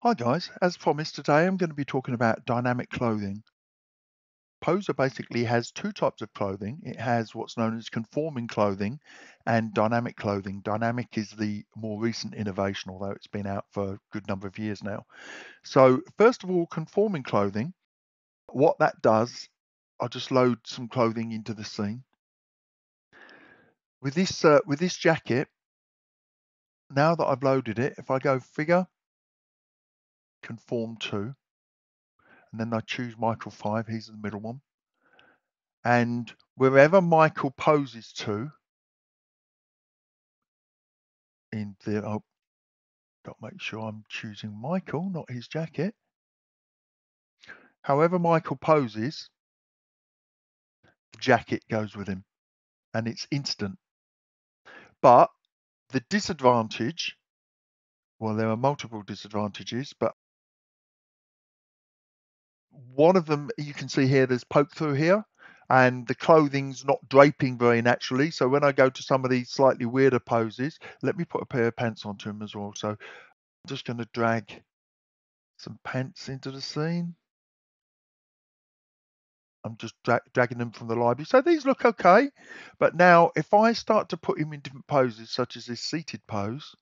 Hi guys, as promised today I'm going to be talking about dynamic clothing. Poser basically has two types of clothing. It has what's known as conforming clothing and dynamic clothing. Dynamic is the more recent innovation, although it's been out for a good number of years now. So first of all, conforming clothing, what that does, I'll just load some clothing into the scene. With this jacket, now that I've loaded it, if I go figure, conform to, and then I choose Michael 5, he's the middle one. And wherever Michael poses to in the, oh, got to make sure I'm choosing Michael, not his jacket. However Michael poses, the jacket goes with him and it's instant. But the disadvantage, well, there are multiple disadvantages, but one of them you can see here, there's poke through here. And the clothing's not draping very naturally. So when I go to some of these slightly weirder poses, let me put a pair of pants onto him as well. So I'm just going to drag some pants into the scene. I'm just dragging them from the library. So these look okay. But now if I start to put him in different poses, such as this seated pose,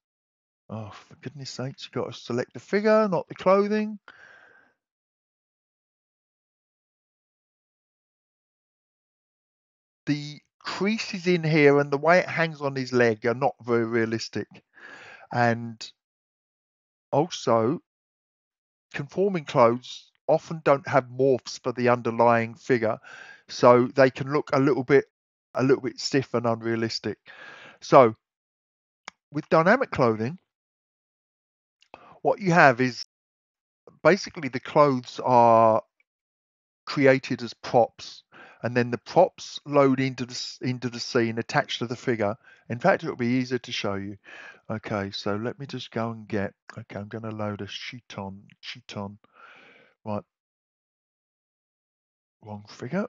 oh, for goodness sakes, you've got to select the figure, not the clothing. The creases in here and the way it hangs on his leg are not very realistic. And also, conforming clothes often don't have morphs for the underlying figure, so they can look a little bit stiff and unrealistic. So with dynamic clothing, what you have is basically the clothes are created as props, and then the props load into the scene attached to the figure. In fact, it'll be easier to show you. Okay, so let me just go and get. Okay, I'm going to load a sheet on. Right, wrong figure.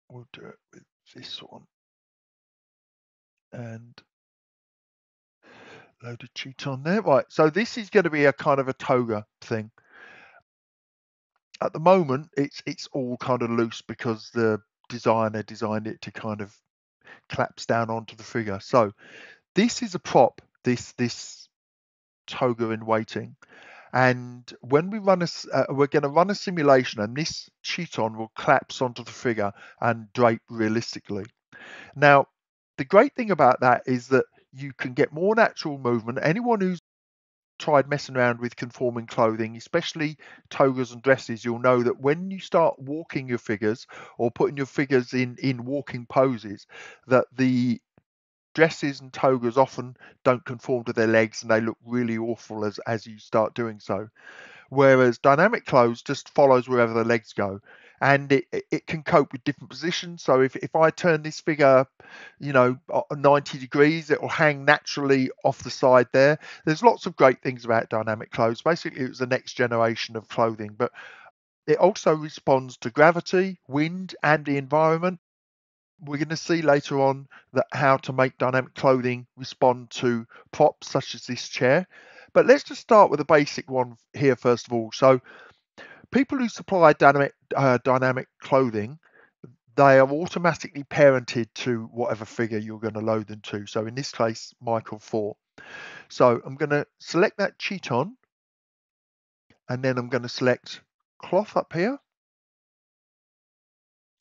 We'll do it with this one and load a cheat on there. Right, so this is going to be a kind of a toga thing. At the moment, it's all kind of loose because the designer designed it to kind of collapse down onto the figure. So this is a prop, this toga in waiting. And when we run we're going to run a simulation, and this chiton will collapse onto the figure and drape realistically. Now, the great thing about that is that you can get more natural movement. Anyone who's tried messing around with conforming clothing, especially togas and dresses, you'll know that when you start walking your figures or putting your figures in walking poses, that the dresses and togas often don't conform to their legs and they look really awful as you start doing so. Whereas dynamic clothes just follows wherever the legs go. And it can cope with different positions. So if I turn this figure, 90 degrees, it will hang naturally off the side there. There's lots of great things about dynamic clothes. Basically, it was the next generation of clothing, but it also responds to gravity, wind, and the environment. We're going to see later on that how to make dynamic clothing respond to props such as this chair. But let's just start with a basic one here first of all. So people who supply dynamic clothing, they are automatically parented to whatever figure you're going to load them to. So in this case, Michael 4. So I'm going to select that cheat on, and then I'm going to select cloth up here,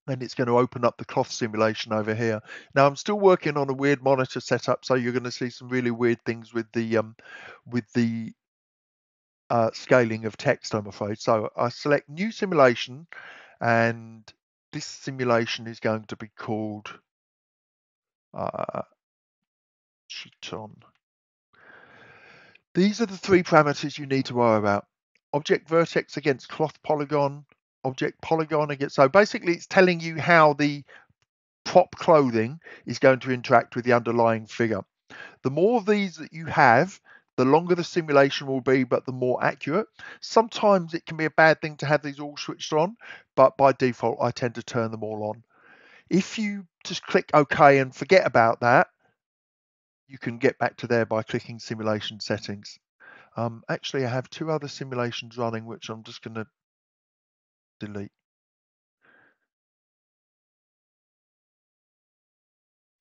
and it's going to open up the cloth simulation over here. Now I'm still working on a weird monitor setup, so you're going to see some really weird things with the scaling of text, I'm afraid. So I select new simulation, and this simulation is going to be called Chiton. These are the three parameters you need to worry about. Object vertex against cloth polygon, object polygon against, so basically it's telling you how the prop clothing is going to interact with the underlying figure. The more of these that you have, the longer the simulation will be, but the more accurate. Sometimes it can be a bad thing to have these all switched on, but by default, I tend to turn them all on. If you just click OK and forget about that, you can get back to there by clicking simulation settings. Actually, I have two other simulations running, which I'm just going to delete.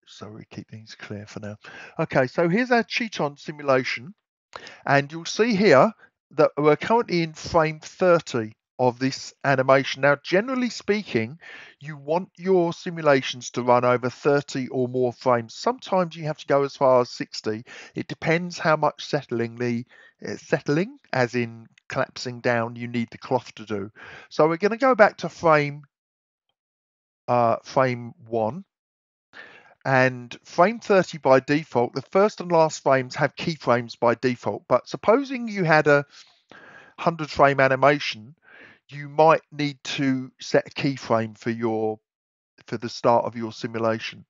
So we keep things clear for now. Okay, so here's our cheat-on simulation. And you'll see here that we're currently in frame 30 of this animation. Now, generally speaking, you want your simulations to run over 30 or more frames. Sometimes you have to go as far as 60. It depends how much settling, as in collapsing down, you need the cloth to do. So we're going to go back to frame 1. And frame 30 by default, the first and last frames have keyframes by default. But supposing you had a 100 frame animation, you might need to set a keyframe for the start of your simulation.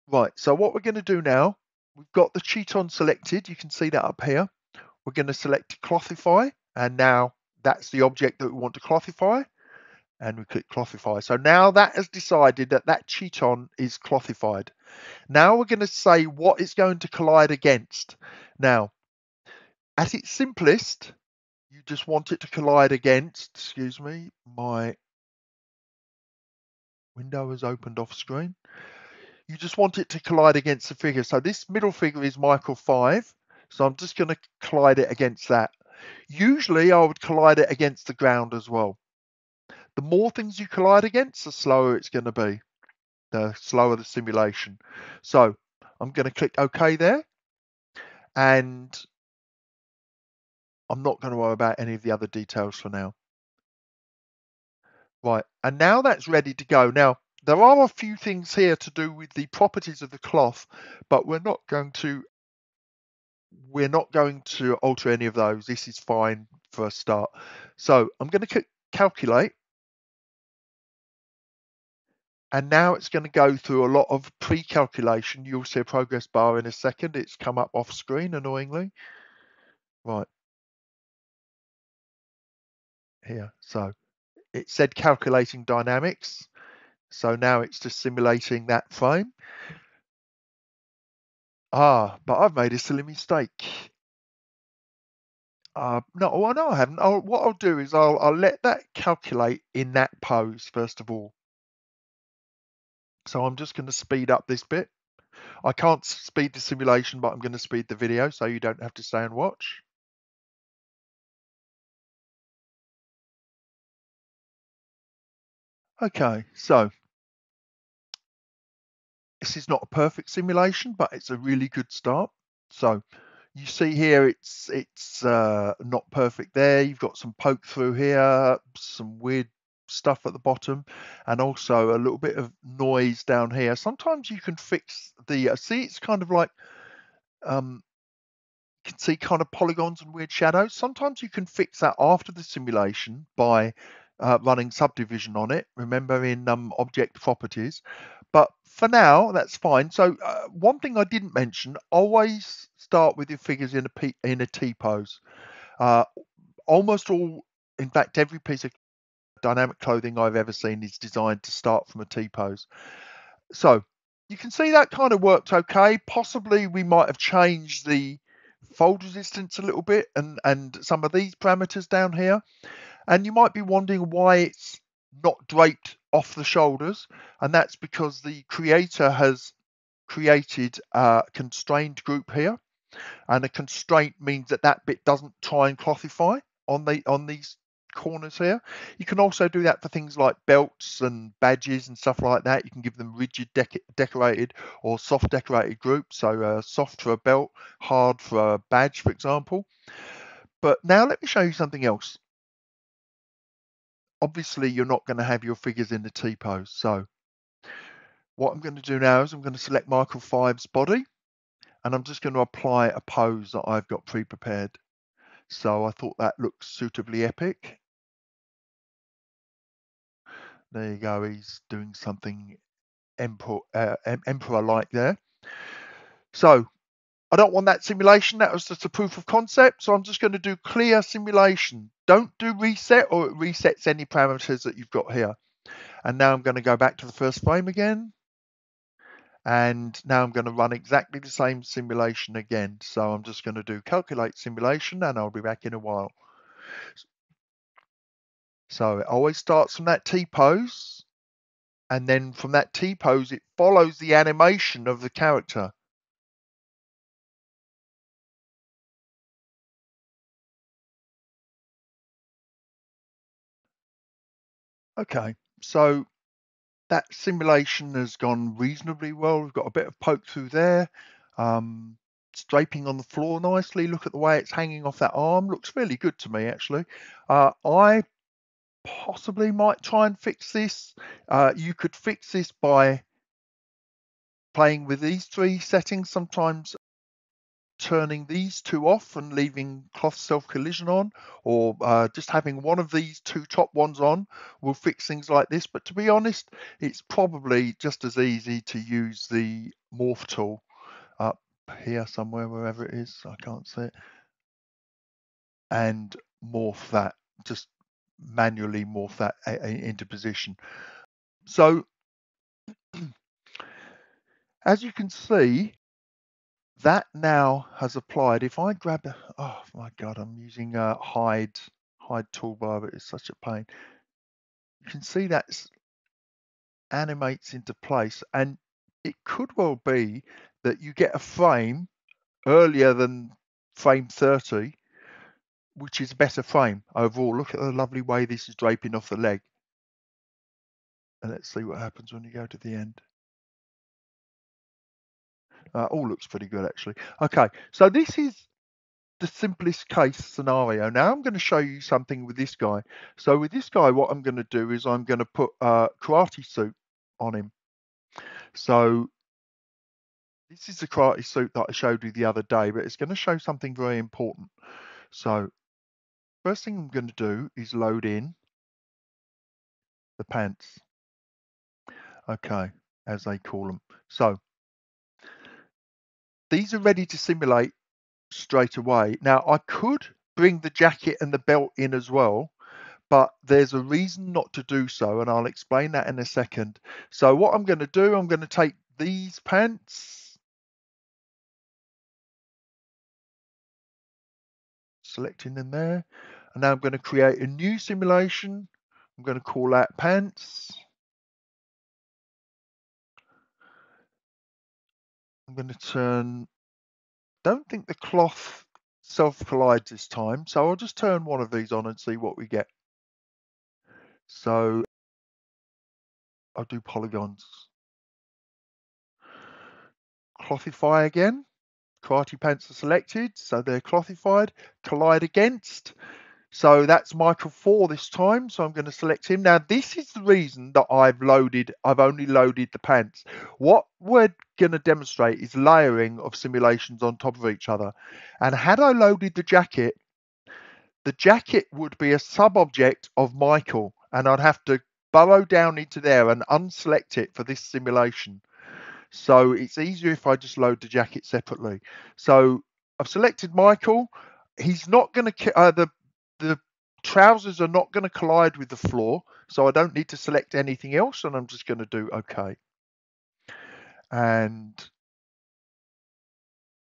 Right, so what we're going to do now, we've got the cheat on selected. You can see that up here. We're going to select Clothify, and now that's the object that we want to clothify. And we click Clothify. So now that has decided that that cheat on is clothified. Now we're going to say what it's going to collide against. Now, at its simplest, you just want it to collide against, excuse me, my window has opened off screen. You just want it to collide against the figure. So this middle figure is Michael 5. So I'm just going to collide it against that. Usually I would collide it against the ground as well. The more things you collide against, the slower it's going to be, the slower the simulation. So I'm going to click OK there. And I'm not going to worry about any of the other details for now. Right, and now that's ready to go. Now, there are a few things here to do with the properties of the cloth, but we're not going to alter any of those. This is fine for a start. So I'm going to click calculate, and now it's going to go through a lot of pre-calculation. You'll see a progress bar in a second. It's come up off screen, annoyingly. Right, here. So it said calculating dynamics. So now it's just simulating that frame. But I've made a silly mistake. No, oh, no, I haven't. What I'll do is I'll let that calculate in that pose first of all. So I'm just going to speed up this bit. I can't speed the simulation, but I'm going to speed the video so you don't have to stay and watch. Okay, so this is not a perfect simulation, but it's a really good start. So you see here, it's not perfect there. You've got some poke through here, some weird stuff at the bottom, and also a little bit of noise down here. Sometimes you can fix the, see, it's kind of like, you can see kind of polygons and weird shadows. Sometimes you can fix that after the simulation by running subdivision on it. Remember in object properties. But for now, that's fine. So one thing I didn't mention, always start with your figures in a T pose. Almost all, in fact, every piece of dynamic clothing I've ever seen is designed to start from a T pose. So you can see that kind of worked okay. Possibly we might have changed the fold resistance a little bit and some of these parameters down here. And you might be wondering why it's not draped off the shoulders. And that's because the creator has created a constrained group here. And a constraint means that that bit doesn't try and clothify on these corners here. You can also do that for things like belts and badges and stuff like that. You can give them rigid decorated or soft decorated groups. So soft for a belt, hard for a badge, for example. But now let me show you something else. Obviously, you're not going to have your figures in the T pose. So what I'm going to do now is I'm going to select Michael 5's body, and I'm just going to apply a pose that I've got pre-prepared. So I thought that looked suitably epic. There you go, he's doing something emperor-like there. So I don't want that simulation, that was just a proof of concept, so I'm just going to do clear simulation. Don't do reset or it resets any parameters that you've got here. And now I'm going to go back to the first frame again. And now I'm going to run exactly the same simulation again. So I'm just going to do calculate simulation, and I'll be back in a while. So it always starts from that T-pose, and then from that T-pose, it follows the animation of the character. Okay, so that simulation has gone reasonably well. We've got a bit of poke through there. It's draping on the floor nicely. Look at the way it's hanging off that arm. Looks really good to me, actually. I possibly might try and fix this. You could fix this by playing with these three settings, sometimes turning these two off and leaving cloth self-collision on, or just having one of these two top ones on will fix things like this. But to be honest, it's probably just as easy to use the morph tool up here somewhere, wherever it is, I can't see it, and morph that, just manually morph that into position. So as you can see, that now has applied. If I grab, oh my God, I'm using a hide toolbar, but it's such a pain. You can see that animates into place, and it could well be that you get a frame earlier than frame 30, which is a better frame overall. Look at the lovely way this is draping off the leg. And let's see what happens when you go to the end. All looks pretty good, actually. Okay, so this is the simplest case scenario. Now I'm going to show you something with this guy. So with this guy, what I'm going to do is I'm going to put a karate suit on him. So this is the karate suit that I showed you the other day, but it's going to show something very important. So first thing I'm going to do is load in the pants. Okay, as they call them. So these are ready to simulate straight away. Now I could bring the jacket and the belt in as well, but there's a reason not to do so, and I'll explain that in a second. So what I'm going to do, I'm going to take these pants, selecting them there, and now I'm going to create a new simulation. I'm going to call that pants. I'm going to turn, don't think the cloth self-collides this time, so I'll just turn one of these on and see what we get. So I'll do polygons. Clothify again. Karate pants are selected, so they're clothified. Collide against. So that's Michael 4 this time, so I'm going to select him. Now, this is the reason that I've only loaded the pants. What we're going to demonstrate is layering of simulations on top of each other. And had I loaded the jacket would be a sub-object of Michael, and I'd have to burrow down into there and unselect it for this simulation. So it's easier if I just load the jacket separately. So I've selected Michael. He's not going to, the trousers are not going to collide with the floor, so I don't need to select anything else, and I'm just going to do OK. And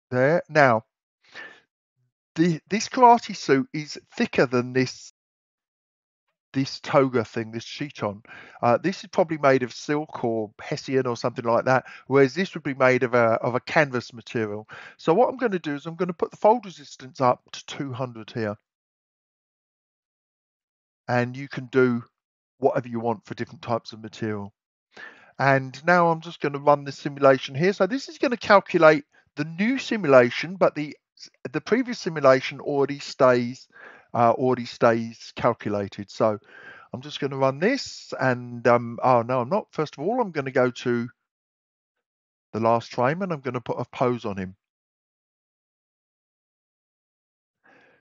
there. Now, this karate suit is thicker than this toga thing, this chiton. This is probably made of silk or hessian or something like that, whereas this would be made of a canvas material. So what I'm going to do is I'm going to put the fold resistance up to 200 here. And you can do whatever you want for different types of material. And now I'm just going to run the simulation here. So this is going to calculate the new simulation, but the previous simulation already stays calculated. So I'm just going to run this, and oh no, I'm not. First of all, I'm going to go to the last frame, and I'm going to put a pose on him.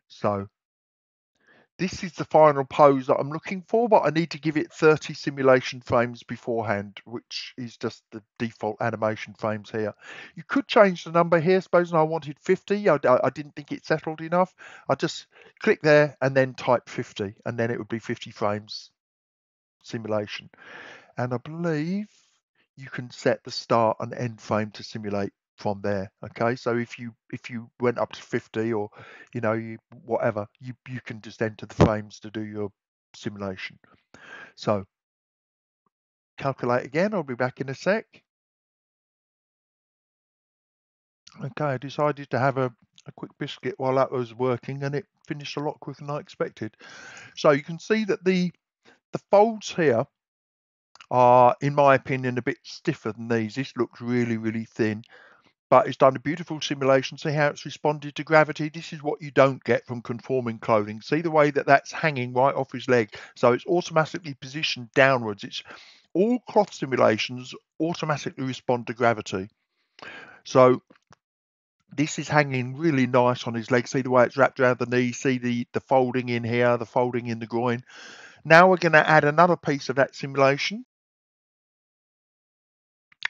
So this is the final pose that I'm looking for, but I need to give it 30 simulation frames beforehand, which is just the default animation frames here. You could change the number here. Supposing I wanted 50, I didn't think it settled enough. I just click there and then type 50, and then it would be 50 frames simulation. And I believe you can set the start and end frame to simulate from there. Okay, so if you went up to 50 or whatever, you can just enter the frames to do your simulation. So calculate again. I'll be back in a sec. Okay, I decided to have a quick biscuit while that was working, and it finished a lot quicker than I expected. So you can see that the folds here are, in my opinion, a bit stiffer than these. This looks really, really thin, but it's done a beautiful simulation. See how it's responded to gravity? This is what you don't get from conforming clothing. See the way that that's hanging right off his leg? So it's automatically positioned downwards. It's all cloth simulations automatically respond to gravity. So this is hanging really nice on his leg. See the way it's wrapped around the knee? See the folding in here, the folding in the groin. Now we're going to add another piece of that simulation.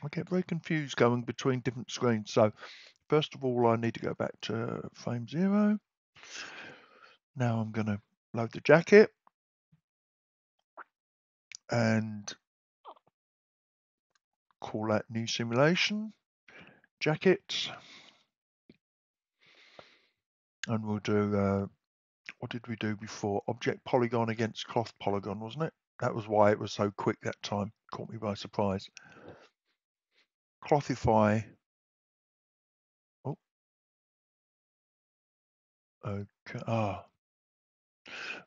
I get very confused going between different screens. So first of all, I need to go back to frame 0. Now I'm going to load the jacket and call that new simulation, jacket. And we'll do, what did we do before? Object polygon against cloth polygon, wasn't it? That was why it was so quick that time. Caught me by surprise. Clothify. Oh, okay.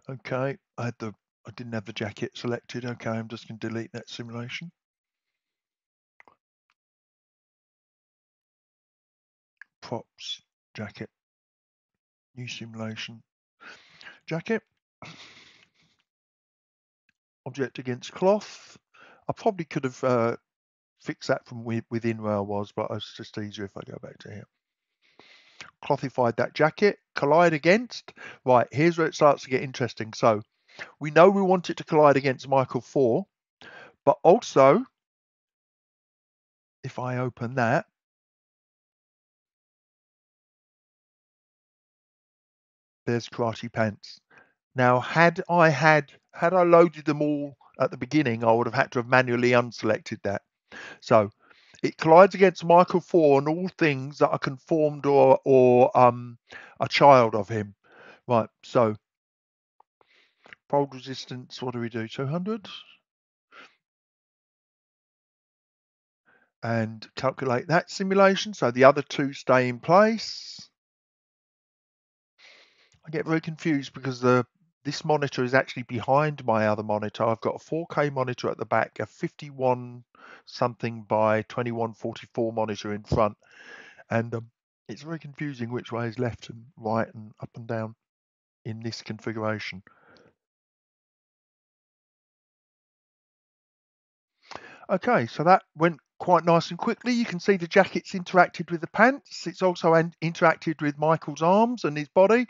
Okay. I didn't have the jacket selected. Okay, I'm just going to delete that simulation. Props, jacket, new simulation, jacket, object against cloth. I probably could have fixed that from within where I was, but it's just easier if I go back to here. Clothified that jacket, collide against. Right, here's where it starts to get interesting. So we know we want it to collide against Michael 4, but also if I open that, there's Karate Pants. Now, had I loaded them all at the beginning, I would have had to have manually unselected that. So it collides against Michael 4 and all things that are conformed or a child of him. Right, so fold resistance, what do we do? 200? And calculate that simulation. So the other two stay in place. I get very confused because this monitor is actually behind my other monitor. I've got a 4K monitor at the back, a 51 something by 2144 monitor in front, and it's very confusing which way is left and right and up and down in this configuration. Okay, so that went quite nice and quickly. You can see the jacket's interacted with the pants. It's also interacted with Michael's arms and his body.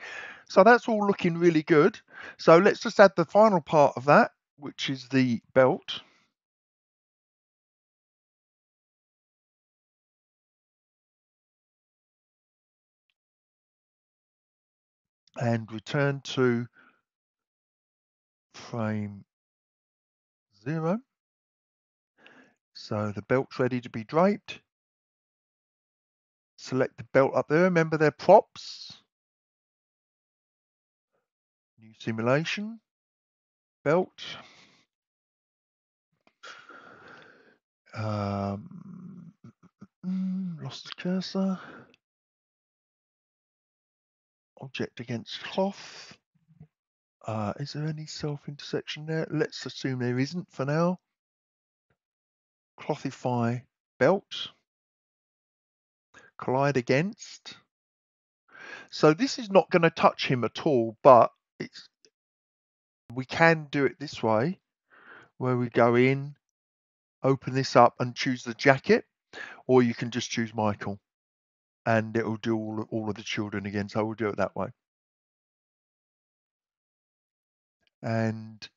So that's all looking really good. So let's just add the final part of that, which is the belt. And return to frame 0. So the belt's ready to be draped. Select the belt up there. Remember they're props. New simulation. Belt. Lost the cursor. Object against cloth. Is there any self-intersection there? Let's assume there isn't for now. Clothify belt. Collide against. So this is not going to touch him at all, but we can do it this way, where we go in, open this up and choose the jacket, or you can just choose Michael and it will do all of the children again. So we'll do it that way. And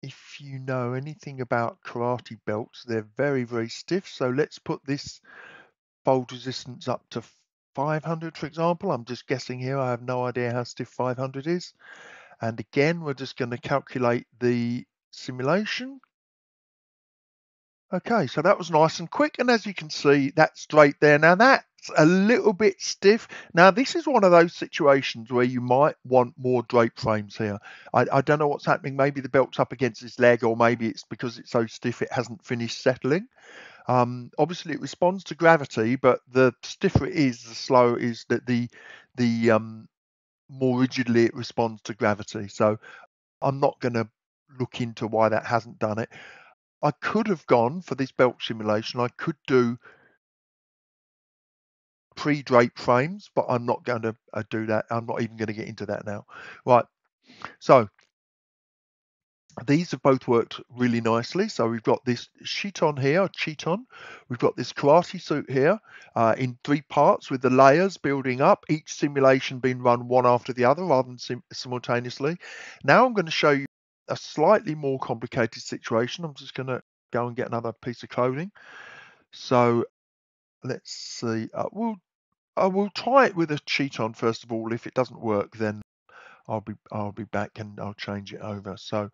if you know anything about karate belts, they're very, very stiff. So let's put this fold resistance up to 500, for example. I'm just guessing here. I have no idea how stiff 500 is. And again, we're just going to calculate the simulation. Okay, so that was nice and quick, and as you can see, that's straight there. Now that's a little bit stiff. Now this is one of those situations where you might want more drape frames here. I don't know what's happening. Maybe the belt's up against his leg, or maybe it's because it's so stiff it hasn't finished settling. Obviously it responds to gravity, but the stiffer it is, the slower it is that the more rigidly it responds to gravity. So I'm not going to look into why that hasn't done it. I could have gone for this belt simulation. I could do pre-drape frames, but I'm not going to do that. I'm not even going to get into that now. Right. So these have both worked really nicely. So we've got this chiton here, chiton. We've got this karate suit here in 3 parts with the layers building up, each simulation being run one after the other rather than simultaneously. Now I'm going to show you a slightly more complicated situation. I'm just going to go and get another piece of clothing. So let's see. I will try it with a chiton first of all. If it doesn't work, then I'll be back and I'll change it over. So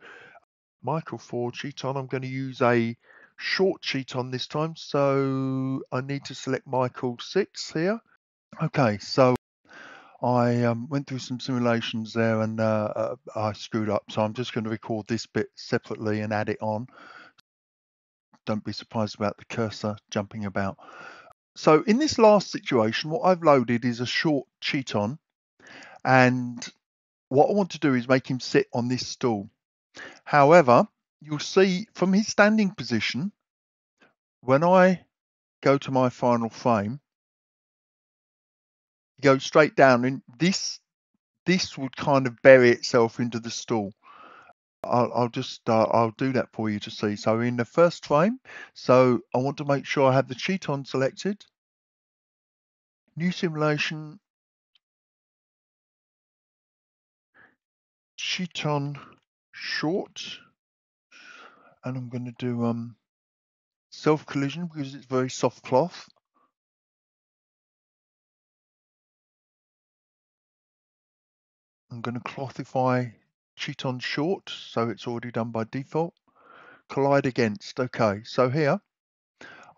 Michael 4 chiton. I'm going to use a short chiton this time. So I need to select Michael 6 here. Okay, so I went through some simulations there and I screwed up. So I'm just going to record this bit separately and add it on. Don't be surprised about the cursor jumping about. So in this last situation, what I've loaded is a short chiton, and what I want to do is make him sit on this stool. However, you'll see from his standing position, when I go to my final frame, he goes straight down, and this would kind of bury itself into the stool. I'll just I'll do that for you to see. So in the first frame, so I want to make sure I have the chiton selected. New simulation, chiton short, and I'm going to do self collision because it's very soft cloth. I'm going to clothify chiton short, so it's already done by default. Collide against. Okay, so here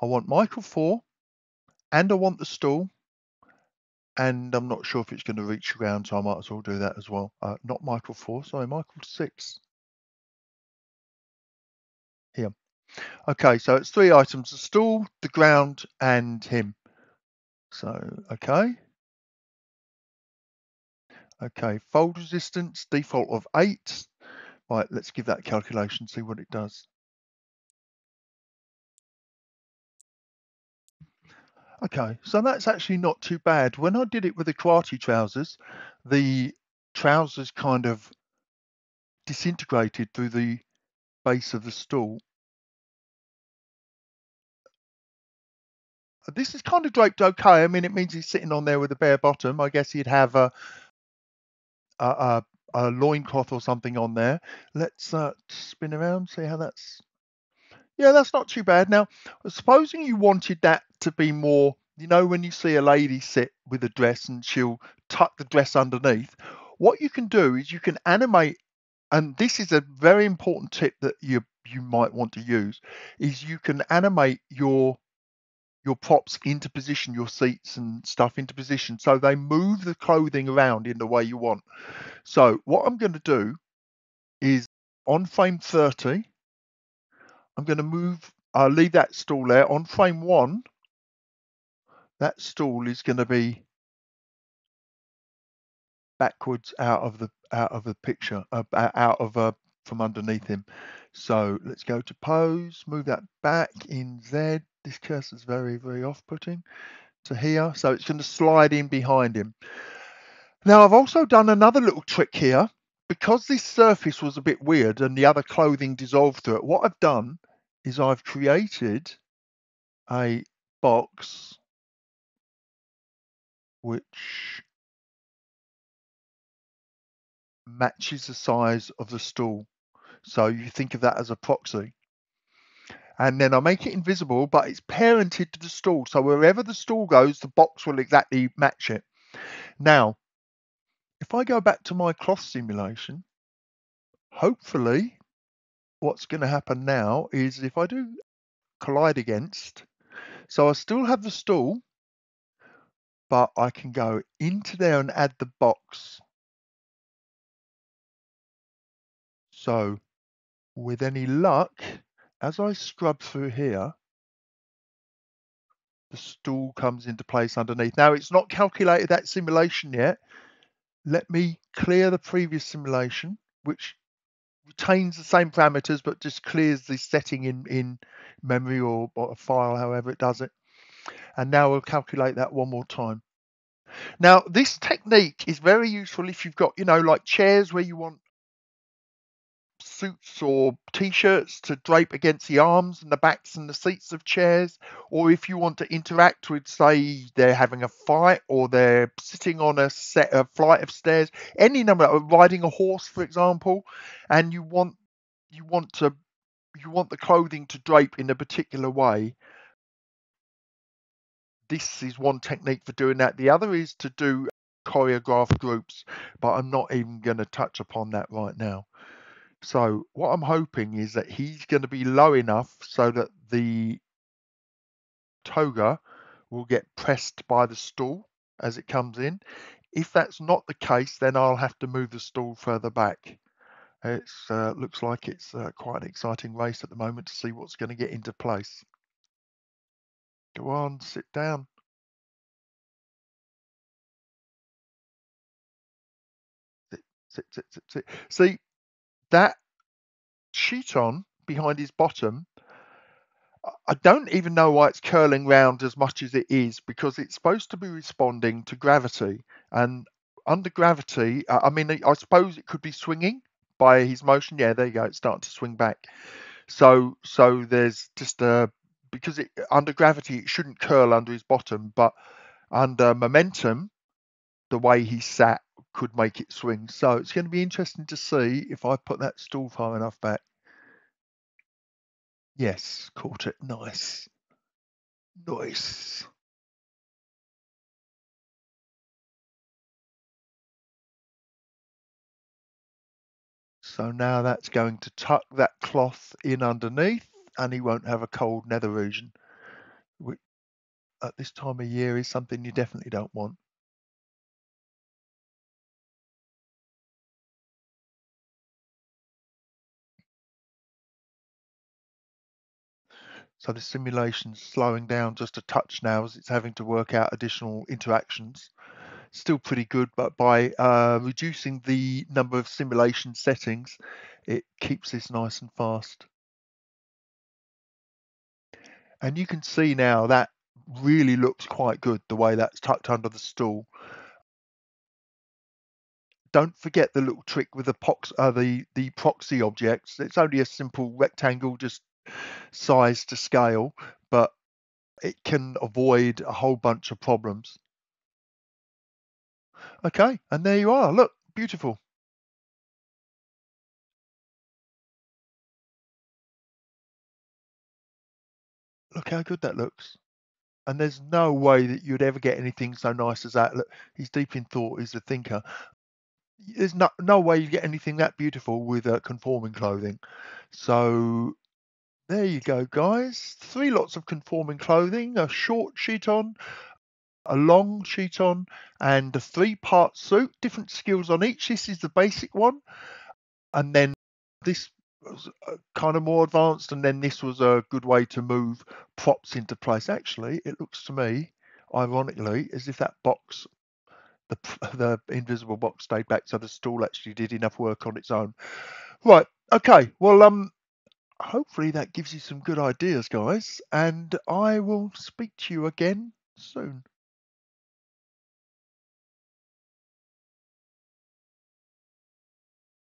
I want Michael 4 and I want the stool, and I'm not sure if it's going to reach the ground, so I might as well do that as well. Not Michael 4, sorry, Michael 6. Here. Okay, so it's 3 items: the stool, the ground, and him. So, okay. Okay, fold resistance, default of 8. Right, let's give that a calculation, see what it does. Okay, so that's actually not too bad. When I did it with the karate trousers, the trousers kind of disintegrated through the base of the stool. This is kind of draped okay. I mean, it means he's sitting on there with a bare bottom. I guess he'd have a, a, a loincloth or something on there. Let's spin around, see how that's... Yeah, that's not too bad. Now, supposing you wanted that to be more, you know, when you see a lady sit with a dress and she'll tuck the dress underneath, what you can do is you can animate, and this is a very important tip that you might want to use, is you can animate your props into position, your seats and stuff into position, so they move the clothing around in the way you want. So what I'm going to do is on frame 30, I'm going to move, I'll leave that stool there. On frame 1, that stool is going to be backwards out of the picture, out of from underneath him. So let's go to pose, move that back in Z. This cursor's very, very off-putting to here. So it's going to slide in behind him. Now I've also done another little trick here. Because this surface was a bit weird and the other clothing dissolved through it, what I've done is I've created a box which matches the size of the stool. So you think of that as a proxy. And then I make it invisible, but it's parented to the stool. So wherever the stool goes, the box will exactly match it. Now, if I go back to my cloth simulation, hopefully what's going to happen now is if I do collide against. So I still have the stool, but I can go into there and add the box. So with any luck, as I scrub through here, the stool comes into place underneath. Now it's not calculated that simulation yet. Let me clear the previous simulation, which retains the same parameters, but just clears the setting in memory or a file, however it does it. And now we'll calculate that one more time. Now, this technique is very useful if you've got, like chairs where you want suits or t-shirts to drape against the arms and the backs and the seats of chairs, or if you want to interact with, say, they're having a fight or they're sitting on a flight of stairs, any number, riding a horse, for example, and you want the clothing to drape in a particular way. This is one technique for doing that. The other is to do choreographed groups, but I'm not even going to touch upon that right now. So what I'm hoping is that he's going to be low enough so that the toga will get pressed by the stool as it comes in. If that's not the case, then I'll have to move the stool further back. It looks like it's quite an exciting race at the moment to see what's going to get into place. Go on, sit down. Sit. See, that sheet on behind his bottom, I don't even know why it's curling round as much as it is, because it's supposed to be responding to gravity. And under gravity, I mean, I suppose it could be swinging by his motion. Yeah, there you go. It's starting to swing back. So there's just because under gravity, it shouldn't curl under his bottom, but under momentum, the way he sat could make it swing. So it's going to be interesting to see if I put that stool far enough back. Yes, caught it. Nice. Nice. So now that's going to tuck that cloth in underneath, and he won't have a cold nether region, which at this time of year is something you definitely don't want. So the simulation's slowing down just a touch now as it's having to work out additional interactions. Still pretty good, but by reducing the number of simulation settings, it keeps this nice and fast. And you can see now that really looks quite good, the way that's tucked under the stool. Don't forget the little trick with the proxy objects. It's only a simple rectangle, just size to scale, but it can avoid a whole bunch of problems. Okay, and there you are. Look, beautiful. Look how good that looks. And there's no way that you'd ever get anything so nice as that. Look, he's deep in thought. He's a thinker. There's no way you get anything that beautiful with conforming clothing. So there you go, guys. 3 lots of conforming clothing, a short sheet on, a long sheet on, and a 3-part suit, different skills on each. This is the basic one. And then this was kind of more advanced, and then this was a good way to move props into place. Actually, it looks to me, ironically, as if that box, the invisible box, stayed back, so the stool actually did enough work on its own. Right. Okay. Well, hopefully that gives you some good ideas, guys, and I will speak to you again soon.